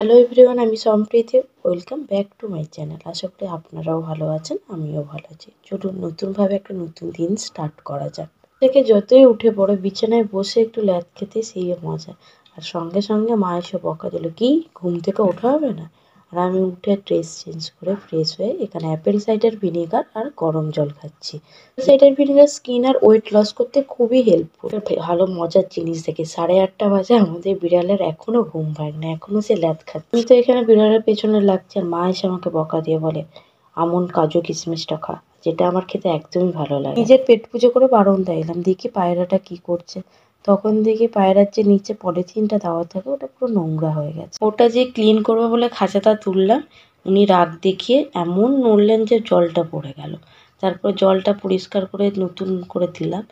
Hello everyone, আমি Sampriti. Welcome back to my channel. আশা করি আপনারাও ভালো আছেন, আমিও ভালো আছি। চলুন নতুনভাবে একটা নতুন দিন স্টার্ট করা যাক। থেকে যতই উঠে পড়ো বিছানায় বসে একটু ল্যাদ খেতে সেই মজা। আর সঙ্গে সঙ্গে মা এসে বকা দিল, কি ঘুম থেকে ওঠা হবে না? আর আমি উঠে ড্রেস চেঞ্জ করে ফ্রেশ হয়ে এখানে অ্যাপেল সাইডার ভিনেগার আর গরম জল খাচ্ছি। সাইডার ভিনেগার স্কিন আর ওয়েট লস করতে খুবই হেল্পফুল। ভালো মজার জিনিস দেখে 8:30 বাজে, আমাদের বিড়ালের এখনো ঘুম ভাঙে না, এখনো সে ল্যাদ খাচ্ছে। আমি তো এখানে বিড়ালের পেছনে লাগছে আর মা এসে আমাকে বকা দিয়ে বলে, আমন্ড কাজু কিশমিশটা খা, যেটা আমার খেতে একদমই ভালো লাগে। নিজের পেট পুজো করে বারান্দায় এলাম, দেখি পায়রাটা কি করছে। তখন দেখি পায়রার যে নিচে পলিথিনটা দেওয়া থাকে ওটা পুরো নোংরা হয়ে গেছে। ওটা যে ক্লিন করবো বলে খাঁচাটা তুললাম, উনি রাগ দেখিয়ে এমন নড়লেন যে জলটা পড়ে গেল। তারপর জলটা পরিষ্কার করে নতুন করে দিলাম।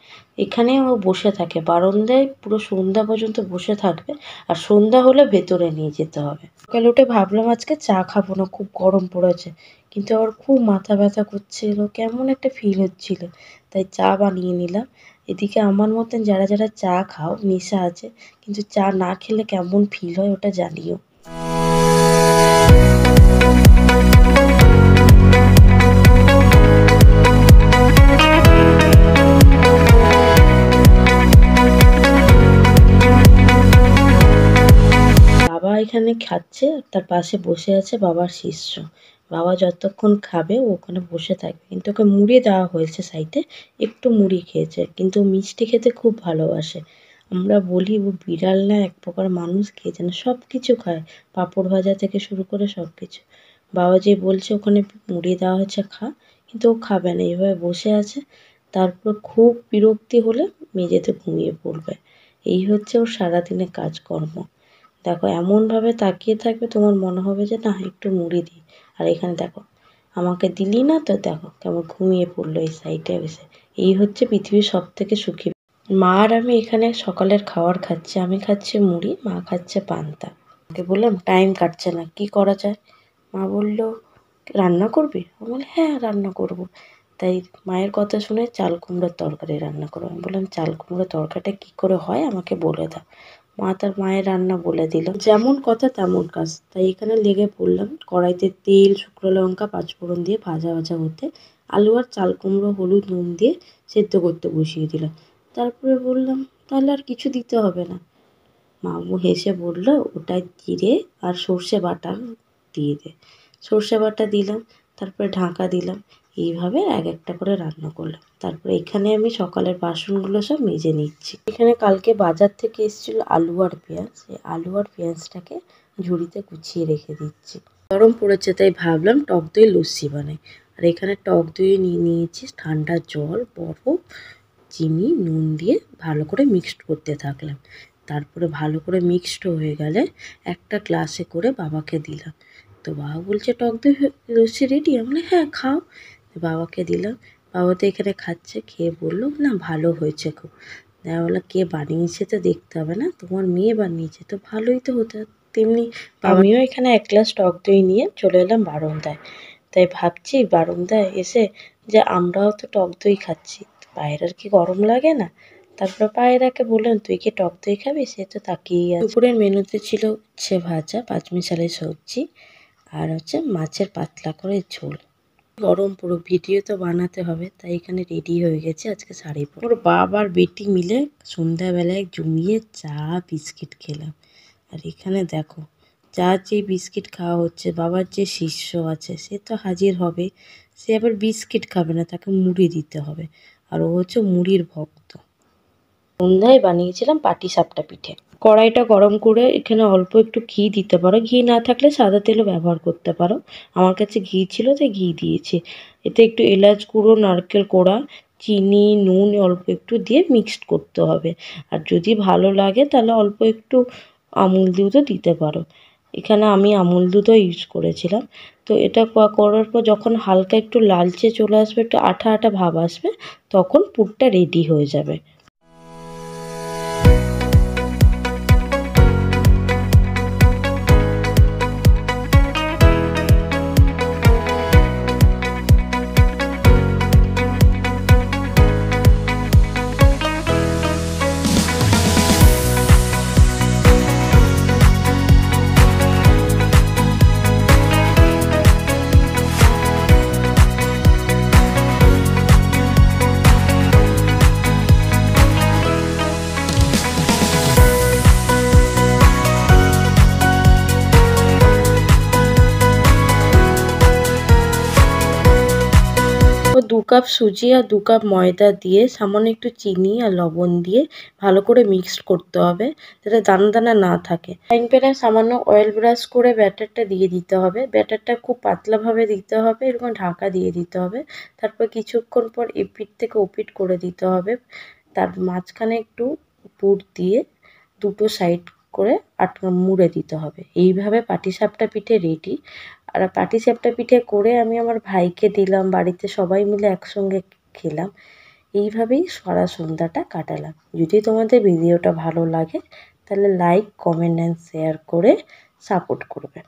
এখানে ও বসে থাকে বারান্দায়, পুরো সন্ধ্যা পর্যন্ত বসে থাকবে। আর সন্ধ্যা হলে ভেতরে নিয়ে যেতে হবে। সকালে উঠে ভাবলাম আজকে চা খাবো না, খুব গরম পড়েছে। কিন্তু আবার খুব মাথা ব্যথা করছিল, কেমন একটা ফিল হচ্ছিল, তাই চা বানিয়ে নিলাম। এদিকে আমার মতন যারা যারা চা খাও, নেশা আছে কিন্তু চা না খেলে কেমন ফিল হয় ওটা জানিও। বাবা এখানে খাচ্ছে, তার পাশে বসে আছে বাবার শিষ্য। বাবা যতক্ষণ খাবে ও ওখানে বসে থাকবে, কিন্তু ওকে মুড়ি দেওয়া হয়েছে সাইডে, একটু মুড়ি খেয়েছে। কিন্তু মিষ্টি খেতে খুব ভালোবাসে। আমরা বলি ও বিড়াল না এক প্রকার মানুষ, খেয়ে যেন সব কিছু খায়, পাঁপড় ভাজা থেকে শুরু করে সব কিছু। বাবা যে বলছে ওখানে মুড়ি দেওয়া হয়েছে খা, কিন্তু ও খাবে না, এইভাবে বসে আছে। তারপর খুব বিরক্তি হলে মেঝেতে ঘুমিয়ে পড়বে। এই হচ্ছে ওর সারাদিনের কাজকর্ম। দেখো এমনভাবে তাকিয়ে থাকবে, তোমার মনে হবে যে না একটু মুড়ি দিই। আর এখানে দেখো, আমাকে দিলি না তো, দেখো কেমন ঘুমিয়ে পড়লো এই সাইডে এসে। এই হচ্ছে পৃথিবীর সব থেকে সুখী। মা আর আমি এখানে সকালের খাবার খাচ্ছি, আমি খাচ্ছি মুড়ি, মা খাচ্ছে পান্তা। ওকে বললাম টাইম কাটছে না, কি করা যায়? মা বলল, রান্না করবি? আমি বললাম হ্যাঁ রান্না করব। তাই মায়ের কথা শুনে চাল কুমড়োর তরকারি রান্না করবো। আমি বললাম চাল কুমড়োর তরকারিটা কী করে হয় আমাকে বলে দাও। মা তার মায়ের রান্না বলে দিল। যেমন কথা তেমন কাজ, তাই এখানে লেগে পড়লাম। কড়াইতে তেল, শুকনো লঙ্কা, পাঁচফোড়ন দিয়ে ভাজা ভাজা হতে আলু আর চাল কুমড়ো হলুদ নুন দিয়ে সেদ্ধ করতে বসিয়ে দিলাম। তারপরে বললাম তাহলে আর কিছু দিতে হবে না। মামু হেসে বলল, ওটায় জিরে আর সর্ষে বাটা দিয়ে দে। সর্ষে বাটা দিলাম, তারপরে ঢাকা দিলাম। এইভাবে এক একটা করে রান্না করলাম। তারপরে এখানে আমি সকালের বাসনগুলো সব মেজে নিচ্ছি। এখানে কালকে বাজার থেকে এসেছিল আলু আর পেঁয়াজ, এই আলু আর পেঁয়াজটাকে ঝুড়িতে গুছিয়ে রেখে দিচ্ছি। গরম পড়েছে তাই ভাবলাম টক দই লস্যি বানাই। আর এখানে টক দই নিয়ে নিয়েছি, ঠান্ডা জল, বরফ, চিনি, নুন দিয়ে ভালো করে মিক্সড করতে থাকলাম। তারপরে ভালো করে মিক্সড হয়ে গেলে একটা গ্লাসে করে বাবাকে দিলাম। তো বাবা বলছে টক দই লস্যি রেডি। আমি বলি হ্যাঁ খাও। বাবাকে দিলাম। বাবা তো এখানে খাচ্ছে, খেয়ে বললো না ভালো হয়েছে খুব। দেখা বললো কে বানিয়েছে তো দেখতে হবে না, তোমার মেয়ে বানিয়েছে তো ভালোই তো হতো। তেমনি আমিও এখানে এক গ্লাস টক দই নিয়ে চলে এলাম বারান্দায়। তাই ভাবছি বারান্দায় এসে যে আমরাও তো টক দই খাচ্ছি, পায়রার কি গরম লাগে না? তারপর পায়রাকে বললাম তুই কি টক দই খাবি? সে তো তাকিয়েই আছে। দুপুরের মেনুতে ছিল উচ্ছে ভাজা, পাঁচমিশালি সবজি, আর হচ্ছে মাছের পাতলা করে ঝোল। গরম পুরো ভিডিও তো বানাতে হবে, তাই এখানে রেডি হয়ে গেছে আজকে শাড়ি পরে। ওর বাবা আর বেটি মিলে সন্ধ্যাবেলায় জমিয়ে চা বিস্কিট খেলাম। আর এখানে দেখো, যার যে বিস্কিট খাওয়া হচ্ছে, বাবার যে শিষ্য আছে সে তো হাজির হবে। সে আবার বিস্কিট খাবে না, তাকে মুড়ি দিতে হবে। আর ও হচ্ছে মুড়ির ভক্ত। সন্ধ্যায় বানিয়েছিলাম পাটিসাপটা পিঠে। কড়াইটা গরম করে এখানে অল্প একটু ঘি দিতে পারো, ঘি না থাকলে সাদা তেলও ব্যবহার করতে পারো। আমার কাছে ঘি ছিল তাই ঘি দিয়েছি। এতে একটু এলাচ গুঁড়ো, নারকেল কোড়া, চিনি, নুন অল্প একটু দিয়ে মিক্সড করতে হবে। আর যদি ভালো লাগে তাহলে অল্প একটু আমুল দুধও দিতে পারো। এখানে আমি আমুল দুধও ইউজ করেছিলাম। তো এটা করার পর যখন হালকা একটু লালচে চলে আসবে, একটু আঠা আঠা ভাব আসবে, তখন পুরটা রেডি হয়ে যাবে। 2 কাপ সুজি আর 2 কাপ ময়দা দিয়ে সামান্য একটু চিনি আর লবণ দিয়ে ভালো করে মিক্সড করতে হবে যাতে দানা দানা না থাকে। ফ্রাইং প্যানে সামান্য অয়েল ব্রাশ করে ব্যাটারটা দিয়ে দিতে হবে। ব্যাটারটা খুব পাতলাভাবে দিতে হবে, এরকম ঢাকা দিয়ে দিতে হবে। তারপর কিছুক্ষণ পর এপিঠ থেকে ওপিঠ করে দিতে হবে। তার মাঝখানে একটু পুর দিয়ে দুটো সাইড করে মুড়ে দিতে হবে। এইভাবে পাটিসাপটা পিঠে রেডি। আর পাটিসাপটা পিঠে করে আমি আমার ভাইকে দিলাম, বাড়িতে সবাই মিলে একসঙ্গে খেলাম। এইভাবেই সারা সন্ধ্যাটা কাটালাম। যদি তোমাদের ভিডিওটা ভালো লাগে তাহলে লাইক, কমেন্ট অ্যান্ড শেয়ার করে সাপোর্ট করবে।